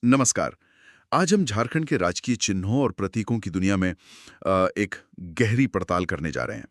नमस्कार। आज हम झारखंड के राजकीय चिन्हों और प्रतीकों की दुनिया में एक गहरी पड़ताल करने जा रहे हैं।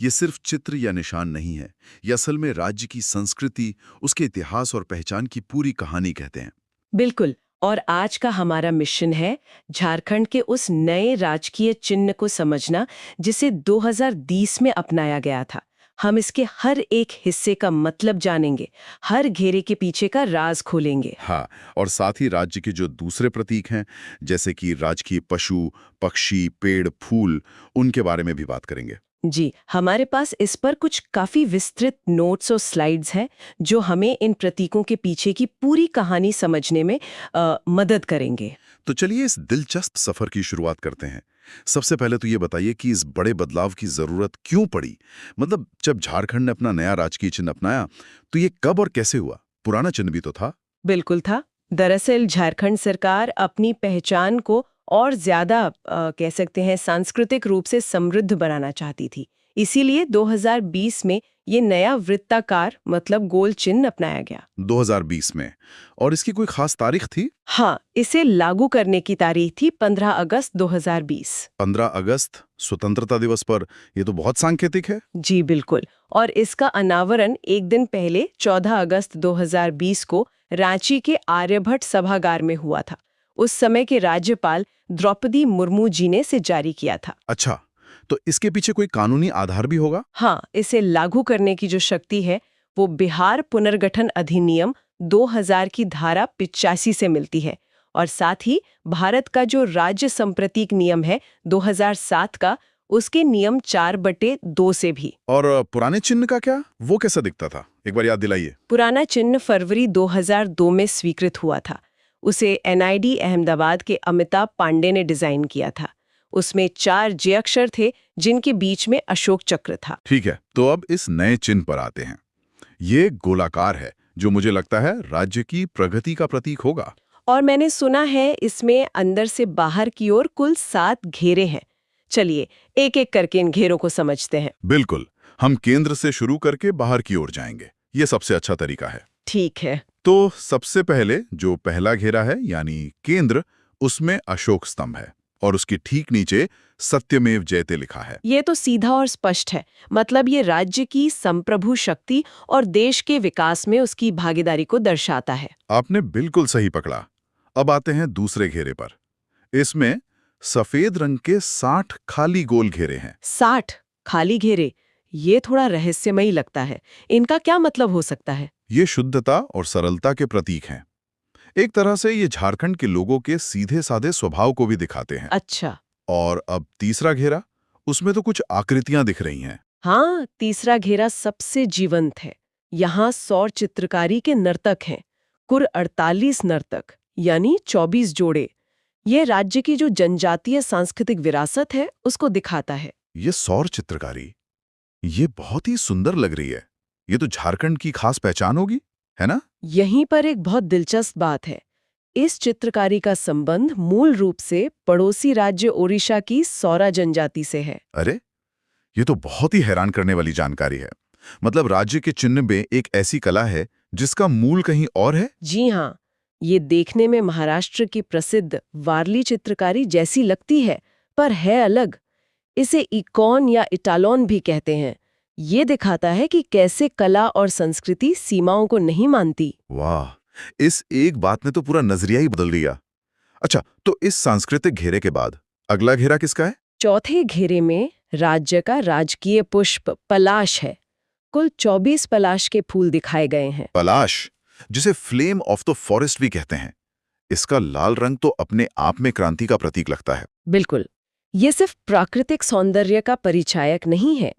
ये सिर्फ चित्र या निशान नहीं है। ये असल में राज्य की संस्कृति, उसके इतिहास और पहचान की पूरी कहानी कहते हैं। बिल्कुल। और आज का हमारा मिशन है झारखंड के उस नए राजकीय चिन्ह को समझना जिसे 2020 में अपनाया गया था। हम इसके हर एक हिस्से का मतलब जानेंगे, हर घेरे के पीछे का राज खोलेंगे। हाँ, और साथ ही राज्य के जो दूसरे प्रतीक हैं, जैसे कि राजकीय पशु, पक्षी, पेड़, फूल, उनके बारे में भी बात करेंगे। जी, हमारे पास इस पर कुछ काफी विस्तृत नोट्स और स्लाइड्स हैं जो हमें इन प्रतीकों के पीछे की पूरी कहानी समझने में मदद करेंगे। तो चलिए इस दिलचस्प सफर की शुरुआत करते हैं। सबसे पहले तो ये बताइए कि इस बड़े बदलाव की जरूरत क्यों पड़ी? मतलब जब झारखंड ने अपना नया राजकीय चिन्ह अपनाया, तो ये कब और कैसे हुआ? पुराना चिन्ह भी तो था। बिल्कुल था। दरअसल झारखंड सरकार अपनी पहचान को और ज्यादा कह सकते हैं सांस्कृतिक रूप से समृद्ध बनाना चाहती थी। इसीलिए 2020 में ये नया वृत्ताकार मतलब गोल चिन्ह अपनाया गया। 2020 में। और इसकी कोई खास तारीख थी? हाँ, इसे लागू करने की तारीख थी 15 अगस्त 2020। 15 अगस्त स्वतंत्रता दिवस पर। ये तो बहुत सांकेतिक है। जी बिल्कुल। और इसका अनावरण एक दिन पहले 14 अगस्त 2020 को रांची के आर्यभट्ट सभागार में हुआ था। उस समय के राज्यपाल द्रौपदी मुर्मू जी ने इसे जारी किया था। अच्छा, तो इसके पीछे कोई कानूनी आधार भी होगा? हाँ, इसे लागू करने की जो शक्ति है वो बिहार पुनर्गठन अधिनियम 2000 की धारा 85 से मिलती है। और साथ ही भारत का जो राज्य संप्रतीक नियम है 2007 का, उसके नियम 4/2 से भी। और पुराने चिन्ह का क्या? वो कैसा दिखता था? एक बार याद दिलाइए। पुराना चिन्ह फरवरी 2002 में स्वीकृत हुआ था। उसे एनआईडी अहमदाबाद के अमिताभ पांडे ने डिजाइन किया था। उसमें 4 जे अक्षर थे जिनके बीच में अशोक चक्र था। ठीक है, तो अब इस नए चिन्ह पर आते हैं। ये गोलाकार है, जो मुझे लगता है राज्य की प्रगति का प्रतीक होगा। और मैंने सुना है इसमें अंदर से बाहर की ओर कुल 7 घेरे हैं। चलिए एक एक करके इन घेरों को समझते हैं। बिल्कुल, हम केंद्र से शुरू करके बाहर की ओर जाएंगे। ये सबसे अच्छा तरीका है। ठीक है। तो सबसे पहले जो पहला घेरा है यानी केंद्र, उसमें अशोक स्तंभ है और उसके ठीक नीचे सत्यमेव जयते लिखा है। ये तो सीधा और स्पष्ट है। मतलब ये राज्य की संप्रभु शक्ति और देश के विकास में उसकी भागीदारी को दर्शाता है। आपने बिल्कुल सही पकड़ा। अब आते हैं दूसरे घेरे पर। इसमें सफेद रंग के 60 खाली गोल घेरे हैं। 60 खाली घेरे, ये थोड़ा रहस्यमयी लगता है। इनका क्या मतलब हो सकता है? ये शुद्धता और सरलता के प्रतीक हैं। एक तरह से ये झारखंड के लोगों के सीधे साधे स्वभाव को भी दिखाते हैं। अच्छा। और अब तीसरा घेरा, उसमें तो कुछ आकृतियां दिख रही हैं। हाँ, तीसरा घेरा सबसे जीवंत है। यहाँ सौर चित्रकारी के नर्तक हैं। कुल 48 नर्तक, यानी 24 जोड़े। ये राज्य की जो जनजातीय सांस्कृतिक विरासत है उसको दिखाता है। ये सौर चित्रकारी, ये बहुत ही सुंदर लग रही है। ये तो झारखंड की खास पहचान होगी, है ना? यहीं पर एक बहुत दिलचस्प बात है। इस चित्रकारी का संबंध मूल रूप से पड़ोसी राज्य ओडिशा की सौरा जनजाति से है। अरे, ये तो बहुत ही हैरान करने वाली जानकारी है। मतलब राज्य के चिन्ह में एक ऐसी कला है जिसका मूल कहीं और है। जी हाँ, ये देखने में महाराष्ट्र की प्रसिद्ध वारली चित्रकारी जैसी लगती है, पर है अलग। इसे इकॉन या इटालोन भी कहते हैं। ये दिखाता है कि कैसे कला और संस्कृति सीमाओं को नहीं मानती। वाह, इस एक बात ने तो पूरा नजरिया ही बदल दिया। अच्छा, तो इस सांस्कृतिक घेरे के बाद अगला घेरा किसका है? चौथे घेरे में राज्य का राजकीय पुष्प पलाश है। कुल 24 पलाश के फूल दिखाए गए हैं। पलाश, जिसे फ्लेम ऑफ द फॉरेस्ट भी कहते हैं। इसका लाल रंग तो अपने आप में क्रांति का प्रतीक लगता है। बिल्कुल। ये सिर्फ प्राकृतिक सौंदर्य का परिचायक नहीं है।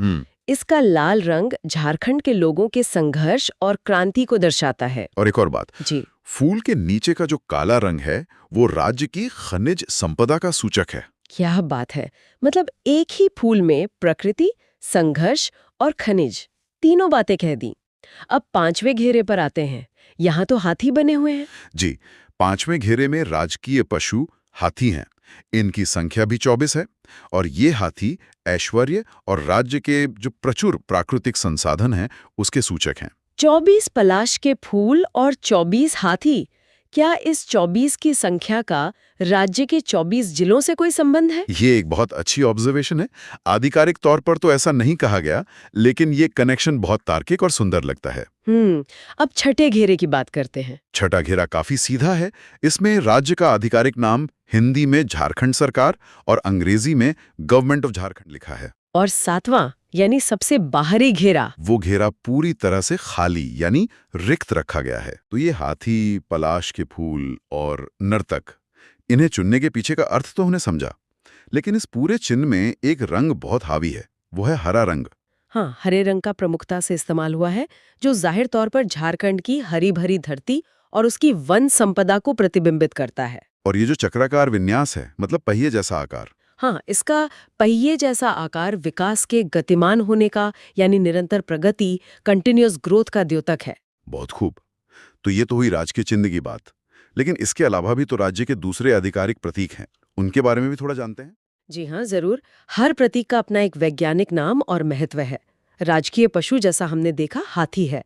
इसका लाल रंग झारखंड के लोगों के संघर्ष और क्रांति को दर्शाता है। और एक और बात, जी। फूल के नीचे का जो काला रंग है, वो राज्य की खनिज संपदा का सूचक है। क्या बात है। मतलब एक ही फूल में प्रकृति, संघर्ष और खनिज, तीनों बातें कह दी। अब 5वें घेरे पर आते हैं। यहाँ तो हाथी बने हुए हैं। जी, 5वें घेरे में राजकीय पशु हाथी हैं। इनकी संख्या भी 24 है और ये हाथी ऐश्वर्य और राज्य के जो प्रचुर प्राकृतिक संसाधन हैं, उसके सूचक हैं। 24 पलाश के फूल और 24 हाथी, क्या इस 24 की संख्या का राज्य के 24 जिलों से कोई संबंध है? ये एक बहुत अच्छी ऑब्जर्वेशन है। आधिकारिक तौर पर तो ऐसा नहीं कहा गया, लेकिन ये कनेक्शन बहुत तार्किक और सुंदर लगता है। अब छठे घेरे की बात करते हैं। छठा घेरा काफी सीधा है। इसमें राज्य का आधिकारिक नाम हिंदी में झारखंड सरकार और अंग्रेजी में गवर्नमेंट ऑफ झारखंड लिखा है। और सातवां यानी सबसे बाहरी घेरा, वो घेरा पूरी तरह से खाली यानी रिक्त रखा गया है। तो ये हाथी, पलाश के फूल और नर्तक, इन्हें चुनने के पीछे का अर्थ तो हमने समझा, लेकिन इस पूरे चिन्ह में एक रंग बहुत हावी है, वो है हरा रंग। हाँ, हरे रंग का प्रमुखता से इस्तेमाल हुआ है, जो जाहिर तौर पर झारखंड की हरी भरी धरती और उसकी वन संपदा को प्रतिबिंबित करता है। और ये जो चक्राकार विन्यास है, मतलब पहिए जैसा आकार, हाँ, इसका पहिए जैसा आकार विकास के गतिमान होने का यानी निरंतर प्रगति, कंटिन्यूअस ग्रोथ का द्योतक है। बहुत खूब। तो ये तो हुई राजकीय चिन्ह की बात, लेकिन इसके अलावा भी तो राज्य के दूसरे आधिकारिक प्रतीक हैं, उनके बारे में भी थोड़ा जानते हैं। जी हाँ, जरूर। हर प्रतीक का अपना एक वैज्ञानिक नाम और महत्व है। राजकीय पशु जैसा हमने देखा हाथी है,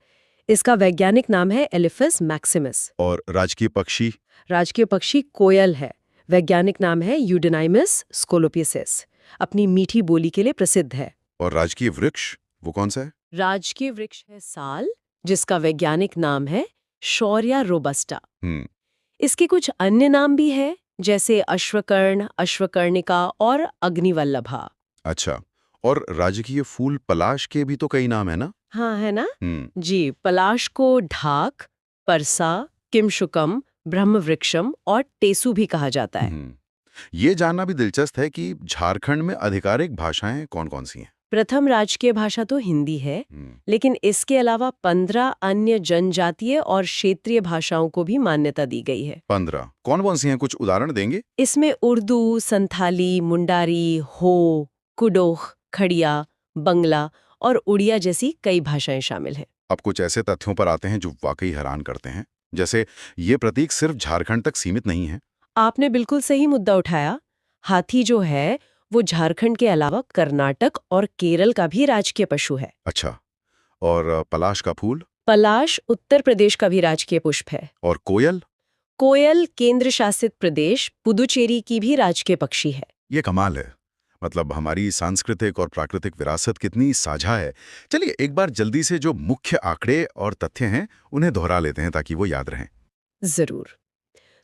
इसका वैज्ञानिक नाम है एलिफस मैक्सिमस। और राजकीय पक्षी? राजकीय पक्षी कोयल है, वैज्ञानिक नाम है यूडेनाइमस स्कोलोपियसिस, अपनी मीठी बोली के लिए प्रसिद्ध है। और राजकीय वृक्ष, वो कौन सा है? राजकीय वृक्ष है साल, जिसका वैज्ञानिक नाम है शौर्या रोबस्टा। इसके कुछ अन्य नाम भी है, जैसे अश्वकर्ण, अश्वकर्णिका और अग्निवल्लभा। अच्छा, और राजकीय फूल पलाश के भी तो कई नाम है ना? हाँ, है ना? जी, पलाश को ढाक, परसा, किमशुकम, ब्रह्मवृक्षम और टेसु भी कहा जाता है। ये जानना भी दिलचस्प है कि झारखंड में आधिकारिक भाषाएं कौन-कौन सी हैं? प्रथम राजकीय भाषा तो हिंदी है, लेकिन इसके अलावा 15 अन्य जनजातीय और क्षेत्रीय भाषाओं को भी मान्यता दी गई है। 15 कौन-कौन सी हैं, कुछ उदाहरण देंगे? इसमें उर्दू, संथाली, मुंडारी, हो, कुडोख, खड़िया, बंगला और उड़िया जैसी कई भाषाएं शामिल हैं। अब कुछ ऐसे तथ्यों पर आते हैं जो वाकई हैरान करते हैं, जैसे ये प्रतीक सिर्फ झारखंड तक सीमित नहीं है। आपने बिल्कुल सही मुद्दा उठाया। हाथी जो है वो झारखंड के अलावा कर्नाटक और केरल का भी राजकीय पशु है। अच्छा, और पलाश का फूल? पलाश उत्तर प्रदेश का भी राजकीय पुष्प है। और कोयल? कोयल केंद्र शासित प्रदेश पुदुचेरी की भी राजकीय पक्षी है। ये कमाल है। मतलब हमारी सांस्कृतिक और प्राकृतिक विरासत कितनी साझा है। चलिए एक बार जल्दी से जो मुख्य आंकड़े और तथ्य हैं उन्हें दोहरा लेते हैं ताकि वो याद रहें। जरूर।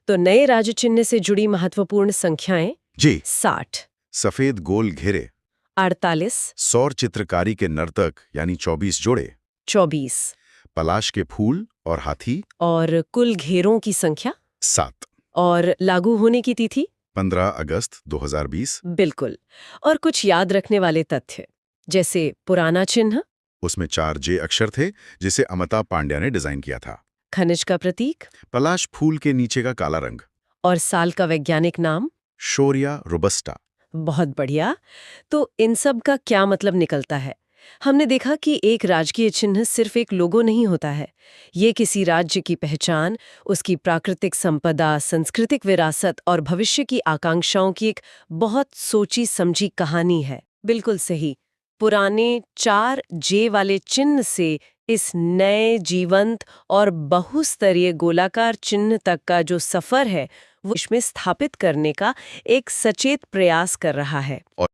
तो नए राज्य चिन्ह से जुड़ी महत्वपूर्ण संख्याएं जी। 60, सफेद गोल घेरे 48, सौर चित्रकारी के नर्तक यानी 24 जोड़े, 24 पलाश के फूल और हाथी, और कुल घेरों की संख्या 7, और लागू होने की तिथि 15 अगस्त 2020। बिल्कुल। और कुछ याद रखने वाले तथ्य, जैसे पुराना चिन्ह, उसमें 4 जे अक्षर थे जिसे अमिताभ पांड्या ने डिजाइन किया था, खनिज का प्रतीक पलाश फूल के नीचे का काला रंग, और साल का वैज्ञानिक नाम। शौर्या रोबस्टा। बहुत बढ़िया। तो इन सब का क्या मतलब निकलता है? हमने देखा कि एक राजकीय चिन्ह सिर्फ एक लोगो नहीं होता है। ये किसी राज्य की पहचान, उसकी प्राकृतिक संपदा, सांस्कृतिक विरासत और भविष्य की आकांक्षाओं की एक बहुत सोची समझी कहानी है। बिल्कुल सही। पुराने 4 जे वाले चिन्ह से इस नए जीवंत और बहुस्तरीय गोलाकार चिन्ह तक का जो सफर है वो इसमें स्थापित करने का एक सचेत प्रयास कर रहा है। और